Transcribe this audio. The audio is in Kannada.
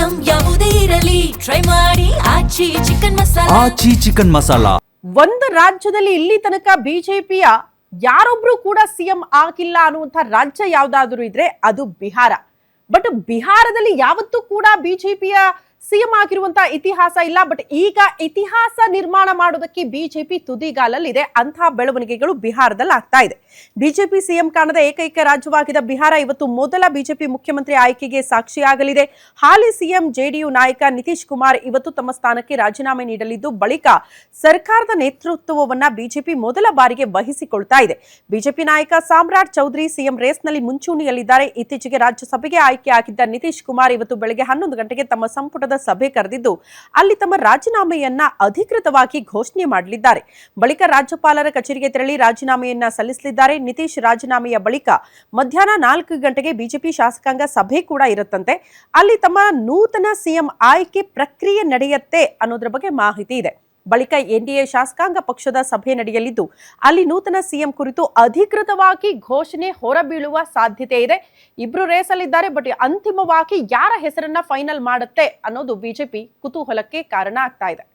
ಐಟಂ ಯಾವುದೇ ಇರಲಿ ಟ್ರೈ ಮಾಡಿ ಆಚಿ ಚಿಕನ್ ಮಸಾಲಾ. ಆಚಿ ಚಿಕನ್ ಮಸಾಲಾ. ಒಂದು ರಾಜ್ಯದಲ್ಲಿ ಇಲ್ಲಿ ತನಕ ಬಿಜೆಪಿಯ ಯಾರೊಬ್ರು ಕೂಡ ಸಿಎಂ ಆಗಿಲ್ಲ ಅನ್ನುವಂಥ ರಾಜ್ಯ ಯಾವ್ದಾದ್ರು ಇದ್ರೆ ಅದು ಬಿಹಾರ. ಬಟ್ ಬಿಹಾರದಲ್ಲಿ ಯಾವತ್ತೂ ಕೂಡ ಬಿಜೆಪಿಯ ಸಿಎಂ ಆಗಿರುವಂತ ಇತಿಹಾಸ ಇಲ್ಲ. ಬಟ್ ಈಗ ಇತಿಹಾಸ ನಿರ್ಮಾಣ ಮಾಡೋದಕ್ಕೆ ಬಿಜೆಪಿ ತುದಿಗಾಲಲ್ಲಿದೆ. ಅಂತಹ ಬೆಳವಣಿಗೆಗಳು ಬಿಹಾರದಲ್ಲಿ ಆಗ್ತಾ ಇದೆ. ಬಿಜೆಪಿ ಸಿಎಂ ಕಾಣದ ಏಕೈಕ ರಾಜ್ಯವಾಗಿದ್ದ ಬಿಹಾರ ಇವತ್ತು ಮೊದಲ ಬಿಜೆಪಿ ಮುಖ್ಯಮಂತ್ರಿ ಆಯ್ಕೆಗೆ ಸಾಕ್ಷಿಯಾಗಲಿದೆ. ಹಾಲಿ ಸಿಎಂ ಜೆಡಿಯು ನಾಯಕ ನಿತೀಶ್ ಕುಮಾರ್ ಇವತ್ತು ತಮ್ಮ ಸ್ಥಾನಕ್ಕೆ ರಾಜೀನಾಮೆ ನೀಡಲಿದ್ದು, ಬಳಿಕ ಸರ್ಕಾರದ ನೇತೃತ್ವವನ್ನ ಬಿಜೆಪಿ ಮೊದಲ ಬಾರಿಗೆ ವಹಿಸಿಕೊಳ್ತಾ ಇದೆ. ಬಿಜೆಪಿ ನಾಯಕ ಸಾಮ್ರಾಟ್ ಚೌಧರಿ ಸಿಎಂ ರೇಸ್ನಲ್ಲಿ ಮುಂಚೂಣಿಯಲ್ಲಿದ್ದಾರೆ. ಇತ್ತೀಚೆಗೆ ರಾಜ್ಯಸಭೆಗೆ ಆಯ್ಕೆ ಆಗಿದ್ದ ನಿತೀಶ್ ಕುಮಾರ್ ಇವತ್ತು ಬೆಳಗ್ಗೆ 11 ಗಂಟೆಗೆ ತಮ್ಮ ಸಂಪುಟದ ಸಭೆ ಕರೆದಿದ್ದು, ಅಲ್ಲಿ ತಮ್ಮ ರಾಜೀನಾಮೆಯನ್ನ ಅಧಿಕೃತವಾಗಿ ಘೋಷಣೆ ಮಾಡಲಿದ್ದಾರೆ. ಬಳಿಕ ರಾಜ್ಯಪಾಲರ ಕಚೇರಿಗೆ ತೆರಳಿ ರಾಜೀನಾಮೆಯನ್ನ ಸಲ್ಲಿಸಲಿದ್ದಾರೆ. ನಿತೀಶ್ ರಾಜೀನಾಮೆಯ ಬಳಿಕ ಮಧ್ಯಾಹ್ನ 4 ಗಂಟೆಗೆ ಬಿಜೆಪಿ ಶಾಸಕಾಂಗ ಸಭೆ ಕೂಡ ಇರುತ್ತಂತೆ. ಅಲ್ಲಿ ತಮ್ಮ ನೂತನ ಸಿಎಂ ಆಯ್ಕೆ ಪ್ರಕ್ರಿಯೆ ನಡೆಯುತ್ತೆ ಅನ್ನೋದ್ರ ಬಗ್ಗೆ ಮಾಹಿತಿ ಇದೆ. ಬಳಿಕ ಎನ್ಡಿಎ ಶಾಸಕಾಂಗ ಪಕ್ಷದ ಸಭೆ ನಡೆಯಲಿದ್ದು, ಅಲ್ಲಿ ನೂತನ ಸಿಎಂ ಕುರಿತು ಅಧಿಕೃತವಾಗಿ ಘೋಷಣೆ ಹೊರಬೀಳುವ ಸಾಧ್ಯತೆ ಇದೆ. ಇಬ್ರು ರೇಸಲ್ಲಿದ್ದಾರೆ. ಬಟ್ ಅಂತಿಮವಾಗಿ ಯಾರ ಹೆಸರನ್ನ ಫೈನಲ್ ಮಾಡುತ್ತೆ ಅನ್ನೋದು ಬಿಜೆಪಿ ಕುತೂಹಲಕ್ಕೆ ಕಾರಣ ಆಗ್ತಾ ಇದೆ.